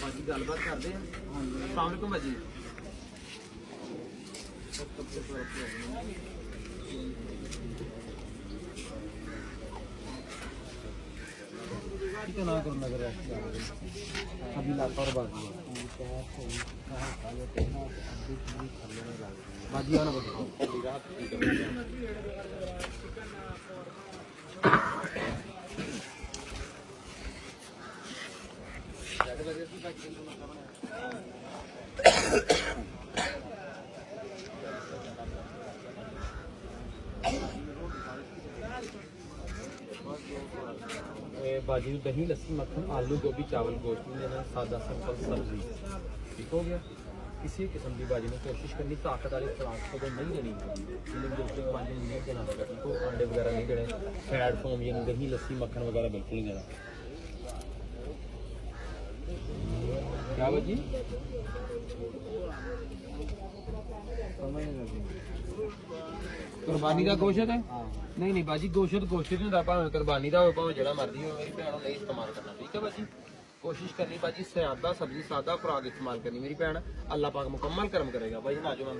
बाकी गलबात करते हैं। अस्सलाम भाजी। ना करो नगर अभी लाता और बाजी बाजी आना बाजी में दही लस्सी मक्खन आलू गोभी चावल गोश्त में लेना सादा सिंपल सब्जी ठीक हो गया। किसी किस्म की बाजी में कोशिश करनी ताकत वाली खुराक को नहीं देनी पानी नहीं देना ठीक हो। अंडे वगैरह नहीं देने फैट फोम यानी दही लस्सी मक्खन वगैरह बिल्कुल नहीं देना। क्या बाजी कुर्बानी का गोश्त है नहीं नहीं बाजी गोश्त नहीं होता भावें कुर्बानी का हो भावें जो मर्जी हो मेरी भैन नहीं इस्तेमाल करना ठीक है बाजी। कोशिश करनी बाजी सादा सब्जी सादा खुराक इस्तेमाल करनी मेरी भैन अल्लाह पाक मुकम्मल कर्म करेगा भाई। ना जो मैं